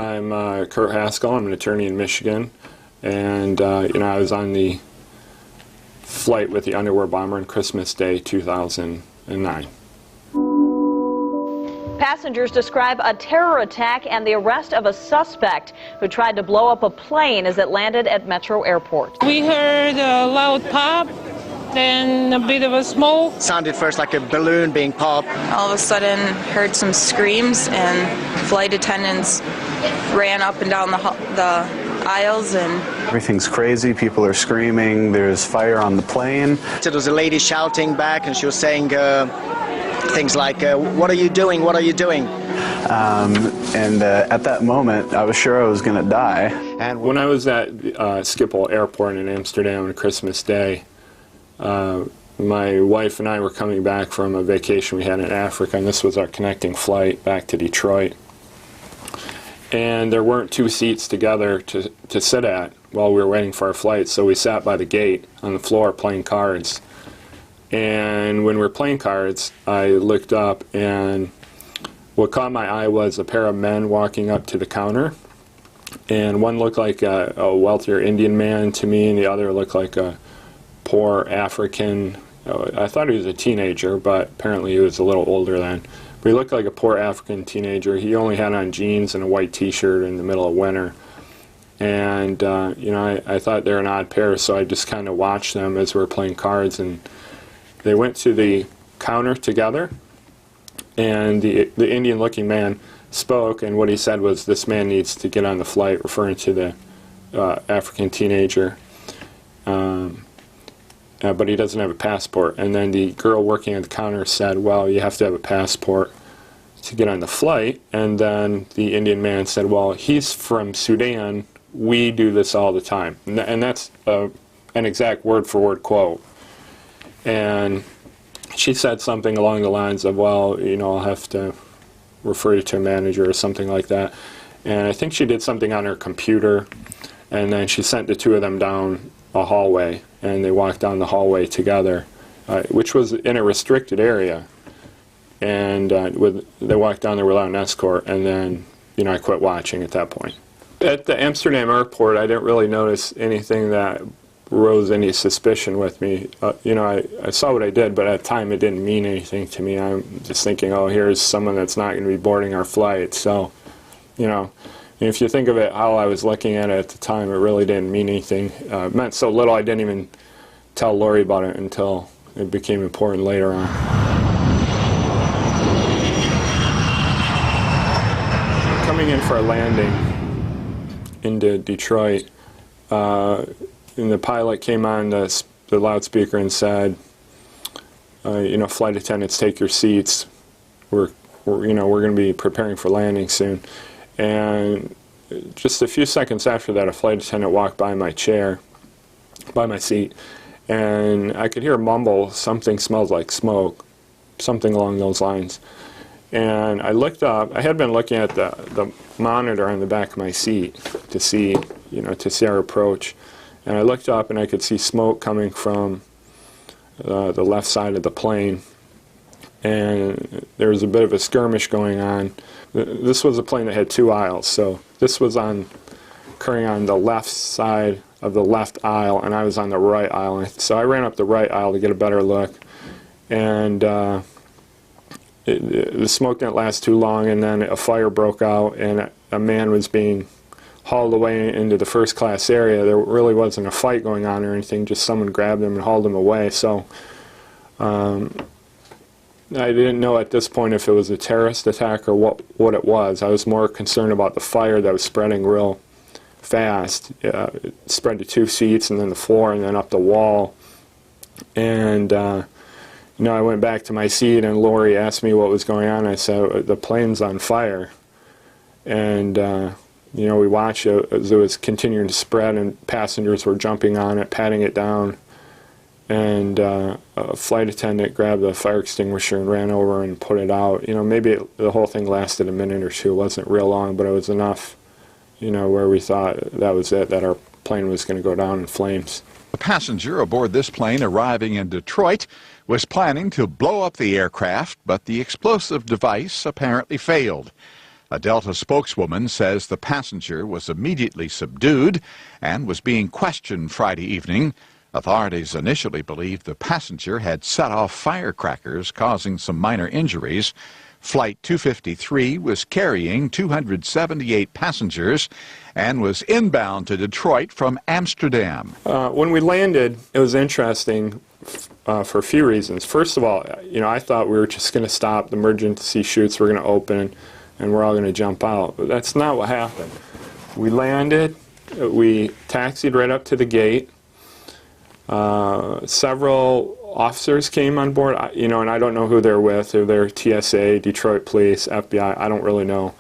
I'm Kurt Haskell. I'm an attorney in Michigan, and I was on the flight with the underwear bomber on Christmas Day 2009. Passengers describe a terror attack and the arrest of a suspect who tried to blow up a plane as it landed at Metro Airport. We heard a loud pop, then a bit of a smoke. Sounded first like a balloon being popped. All of a sudden heard some screams, and flight attendants ran up and down the aisles, and everything's crazy. People are screaming. There's fire on the plane. So there was a lady shouting back, and she was saying things like, what are you doing? What are you doing? At that moment, I was sure I was going to die. And when I was at Schiphol Airport in Amsterdam on Christmas Day, my wife and I were coming back from a vacation we had in Africa, and this was our connecting flight back to Detroit. And there weren't two seats together to sit at while we were waiting for our flight, so we sat by the gate on the floor playing cards. And when we were playing cards, I looked up, and what caught my eye was a pair of men walking up to the counter. And one looked like a wealthier Indian man to me, and the other looked like a poor African. I thought he was a teenager, but apparently he was a little older then. But he looked like a poor African teenager. He only had on jeans and a white t-shirt in the middle of winter. And, I thought they were an odd pair, so I just kind of watched them as we were playing cards. And they went to the counter together, and the Indian-looking man spoke, and what he said was, "This man needs to get on the flight," referring to the African teenager. But he doesn't have a passport. And then the girl working at the counter said, "Well, you have to have a passport to get on the flight." And then the Indian man said, "Well, he's from Sudan. We do this all the time." And that's an exact word-for-word quote. And she said something along the lines of, "Well, I'll have to refer you to a manager," or something like that. And I think she did something on her computer, and then she sent the two of them down a hallway, and they walked down the hallway together, which was in a restricted area. And they walked down there without an escort, and then I quit watching at that point. At the Amsterdam airport, I didn't really notice anything that rose any suspicion with me. I saw what I did, but at the time it didn't mean anything to me. I'm just thinking, oh, here's someone that's not going to be boarding our flight. So, if you think of it how I was looking at it at the time, it really didn't mean anything. It meant so little I didn't even tell Lori about it until it became important later on. Coming in for a landing into Detroit, and the pilot came on the loudspeaker and said, "Flight attendants, take your seats. We're going to be preparing for landing soon." And just a few seconds after that, a flight attendant walked by my chair, by my seat, and I could hear a mumble, "Something smells like smoke," something along those lines. And I looked up. I had been looking at the monitor on the back of my seat to see our approach. And I looked up, and I could see smoke coming from the left side of the plane. And there was a bit of a skirmish going on. This was a plane that had two aisles, so this was occurring on the left side of the left aisle, and I was on the right aisle. So I ran up the right aisle to get a better look. And the smoke didn't last too long, and then a fire broke out, and a man was being hauled away into the first class area. There really wasn't a fight going on or anything, just someone grabbed him and hauled him away. So I didn't know at this point if it was a terrorist attack or what it was. I was more concerned about the fire that was spreading real fast. It spread to two seats, and then the floor, and then up the wall. And I went back to my seat, and Lori asked me what was going on. I said, "The plane's on fire." And we watched it as it was continuing to spread, and passengers were jumping on it, patting it down. And a flight attendant grabbed a fire extinguisher and ran over and put it out. Maybe the whole thing lasted a minute or two. It wasn't real long, but it was enough, where we thought that was it, that our plane was going to go down in flames. A passenger aboard this plane arriving in Detroit was planning to blow up the aircraft, but the explosive device apparently failed. A Delta spokeswoman says the passenger was immediately subdued and was being questioned Friday evening. Authorities initially believed the passenger had set off firecrackers, causing some minor injuries. Flight 253 was carrying 278 passengers and was inbound to Detroit from Amsterdam. When we landed, it was interesting for a few reasons. First of all, I thought we were just going to stop, the emergency chutes were going to open, and we're all going to jump out. But that's not what happened. We landed, we taxied right up to the gate. Several officers came on board, and I don't know who they're with, if they're TSA, Detroit Police, FBI, I don't really know.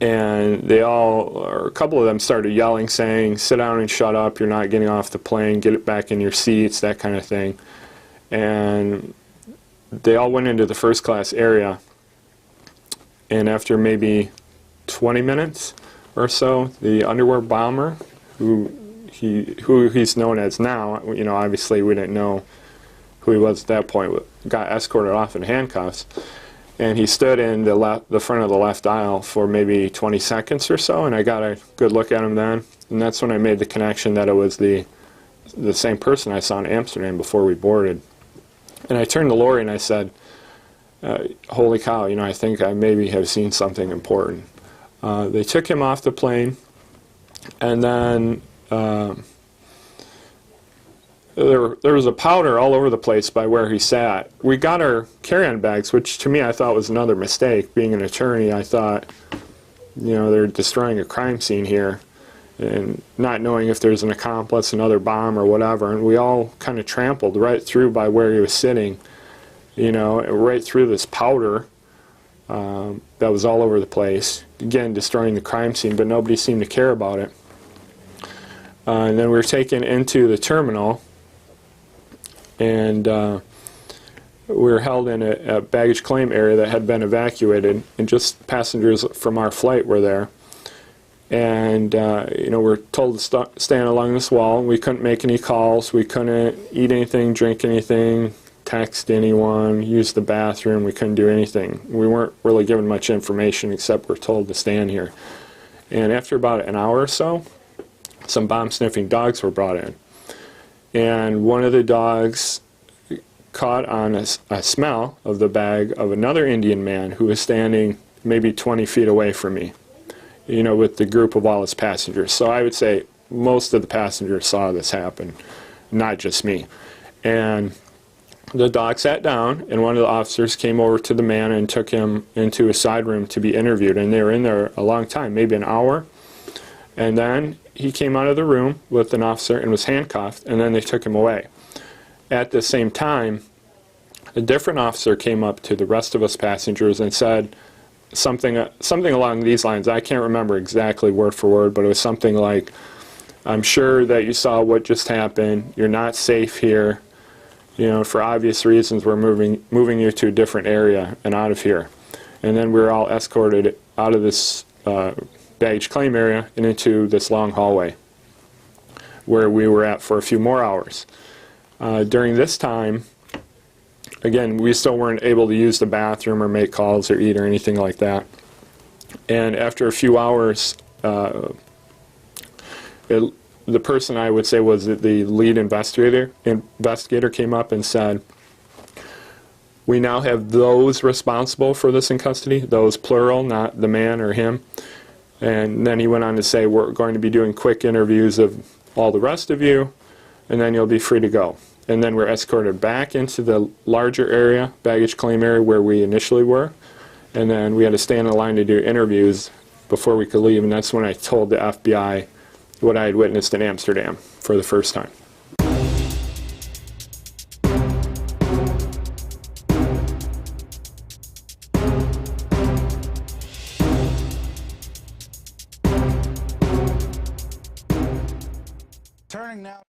And they all, or a couple of them started yelling, saying, sit down and shut up, you're not getting off the plane, get it back in your seats, that kind of thing. And they all went into the first class area, and after maybe 20 minutes or so, the underwear bomber, who he's known as now, obviously we didn't know who he was at that point, got escorted off in handcuffs. And he stood in the front of the left aisle for maybe 20 seconds or so, and I got a good look at him then. And that's when I made the connection that it was the same person I saw in Amsterdam before we boarded. And I turned to Lori and I said, holy cow, I think I maybe have seen something important. They took him off the plane, and then there was a powder all over the place by where he sat. We got our carry-on bags, which to me I thought was another mistake. Being an attorney, I thought, they're destroying a crime scene here, and not knowing if there's an accomplice, another bomb or whatever. And we all kind of trampled right through by where he was sitting, right through this powder that was all over the place. Again, destroying the crime scene, but nobody seemed to care about it. And then we were taken into the terminal, and we were held in a baggage claim area that had been evacuated, and just passengers from our flight were there. And we were told to stand along this wall. We couldn't make any calls. We couldn't eat anything, drink anything, text anyone, use the bathroom. We couldn't do anything. We weren't really given much information except we're told to stand here. And after about an hour or so, some bomb-sniffing dogs were brought in. And one of the dogs caught on a smell of the bag of another Indian man who was standing maybe 20 feet away from me, with the group of all his passengers. So I would say most of the passengers saw this happen, not just me. And the dog sat down, and one of the officers came over to the man and took him into a side room to be interviewed. And they were in there a long time, maybe an hour. And then he came out of the room with an officer and was handcuffed, and then they took him away. At the same time, a different officer came up to the rest of us passengers and said something along these lines. I can't remember exactly word for word, but it was something like, I'm sure that you saw what just happened. You're not safe here. For obvious reasons, we're moving you to a different area and out of here. And then we were all escorted out of this baggage claim area and into this long hallway where we were at for a few more hours. During this time, again, we still weren't able to use the bathroom or make calls or eat or anything like that. And after a few hours, the person I would say was the lead investigator came up and said, we now have those responsible for this in custody, those plural, not the man or him. And then he went on to say, we're going to be doing quick interviews of all the rest of you, and then you'll be free to go. And then we're escorted back into the larger area, baggage claim area, where we initially were. And then we had to stand in line to do interviews before we could leave. And that's when I told the FBI what I had witnessed in Amsterdam for the first time. Turning now.